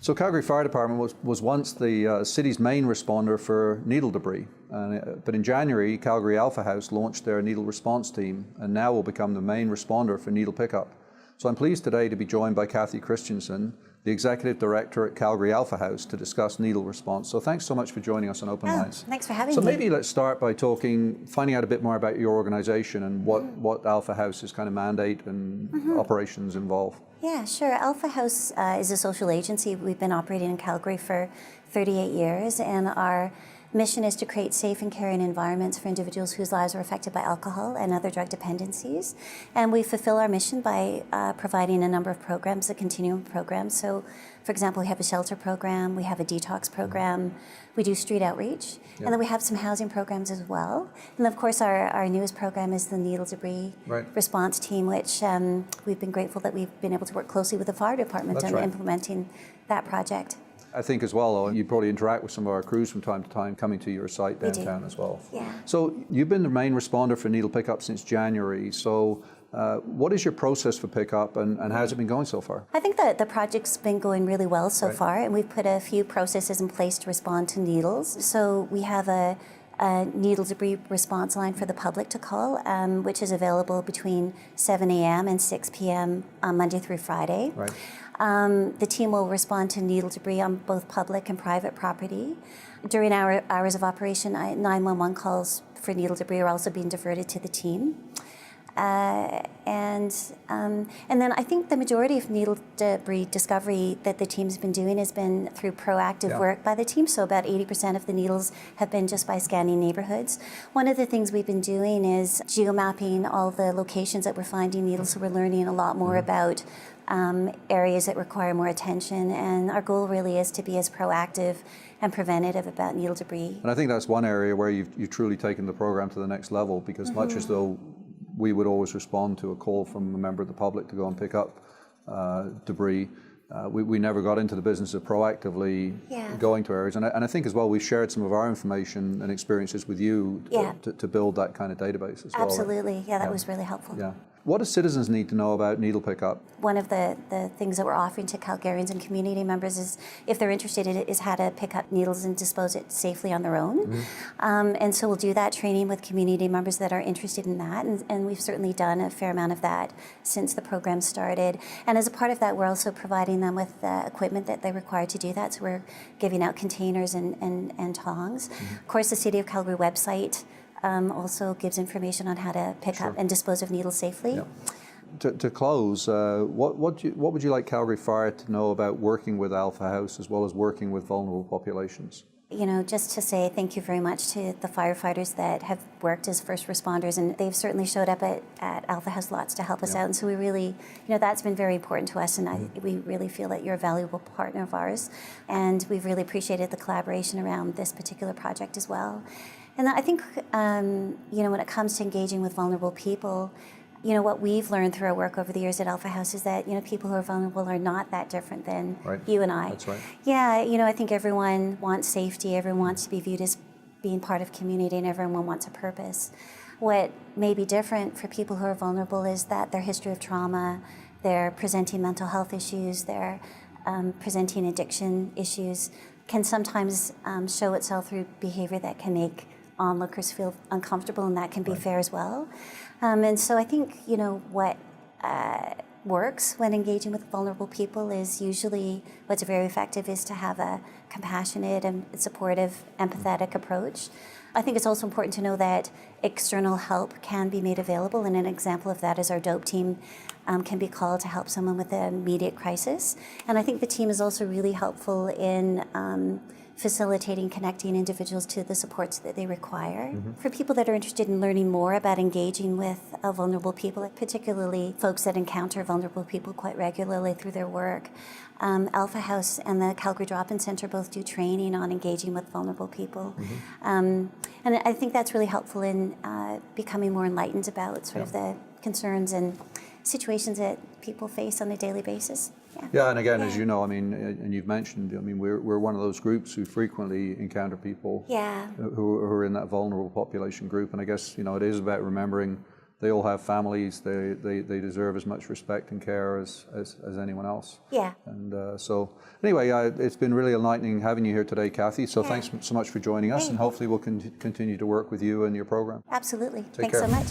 So Calgary Fire Department was once the city's main responder for needle debris. But in January, Calgary Alpha House launched their needle response team and now will become the main responder for needle pickup. So I'm pleased today to be joined by Kathy Christensen, the Executive Director at Calgary Alpha House, to discuss needle response. So thanks so much for joining us on Open Lines. Thanks for having me. So maybe let's start by finding out a bit more about your organization and what Alpha House's kind of mandate and operations involve. Yeah, sure. Alpha House is a social agency. We've been operating in Calgary for 38 years, and our mission is to create safe and caring environments for individuals whose lives are affected by alcohol and other drug dependencies. And we fulfill our mission by providing a number of programs, a continuum of programs. So, for example, we have a shelter program, we have a detox program, we do street outreach, and then we have some housing programs as well. And of course, our newest program is the needle debris response team, which we've been grateful that we've been able to work closely with the fire department on implementing that project. I think as well, though, you probably interact with some of our crews from time to time coming to your site downtown as well. Yeah. So you've been the main responder for needle pickup since January. So what is your process for pickup and how's it been going so far? I think that the project's been going really well so far, and we've put a few processes in place to respond to needles. So we have a needle debris response line for the public to call, which is available between 7 a.m. and 6 p.m. on Monday through Friday. Right. The team will respond to needle debris on both public and private property. During our hours of operation, 911 calls for needle debris are also being diverted to the team. And then I think the majority of needle debris discovery that the team's been doing has been through proactive work by the team. So about 80% of the needles have been just by scanning neighborhoods. One of the things we've been doing is geomapping all the locations that we're finding needles, so we're learning a lot more about areas that require more attention, and our goal really is to be as proactive and preventative about needle debris. And I think that's one area where you've truly taken the program to the next level, because much as though we would always respond to a call from a member of the public to go and pick up debris, we never got into the business of proactively going to areas. And I think as well, we've shared some of our information and experiences with you to build that kind of database as well. Absolutely, that was really helpful. Yeah. What do citizens need to know about needle pickup? One of the things that we're offering to Calgarians and community members is, if they're interested, is how to pick up needles and dispose it safely on their own. And so we'll do that training with community members that are interested in that, and we've certainly done a fair amount of that since the program started. And as a part of that, we're also providing them with equipment that they require to do that. So we're giving out containers and tongs. Of course, the City of Calgary website also gives information on how to pick up and dispose of needles safely. To close, what would you like Calgary Fire to know about working with Alpha House as well as working with vulnerable populations? You know, just to say thank you very much to the firefighters that have worked as first responders, and they've certainly showed up at Alpha House lots to help us out, and so we really, that's been very important to us, and we really feel that you're a valuable partner of ours, and we've really appreciated the collaboration around this particular project as well. And I think, when it comes to engaging with vulnerable people, what we've learned through our work over the years at Alpha House is that, people who are vulnerable are not that different than you and I. That's right. Yeah, I think everyone wants safety, everyone wants to be viewed as being part of community, and everyone wants a purpose. What may be different for people who are vulnerable is that their history of trauma, they're presenting mental health issues, they're presenting addiction issues, can sometimes show itself through behavior that can make onlookers feel uncomfortable, and that can be fair as well. And so I think, what works when engaging with vulnerable people is usually what's very effective is to have a compassionate and supportive, empathetic approach. I think it's also important to know that external help can be made available, and an example of that is our DOPE team can be called to help someone with an immediate crisis. And I think the team is also really helpful in facilitating connecting individuals to the supports that they require. For people that are interested in learning more about engaging with vulnerable people, particularly folks that encounter vulnerable people quite regularly through their work, Alpha House and the Calgary Drop-In Centre both do training on engaging with vulnerable people. And I think that's really helpful in becoming more enlightened about sort of the concerns and situations that people face on a daily basis. Yeah, and again, as you know, and you've mentioned, we're one of those groups who frequently encounter people who are in that vulnerable population group, and I guess, it is about remembering they all have families. They deserve as much respect and care as anyone else. Yeah. And so anyway, it's been really enlightening having you here today, Kathy. So thanks so much for joining us, and hopefully we'll continue to work with you and your program. Absolutely. Take Thanks care. so much.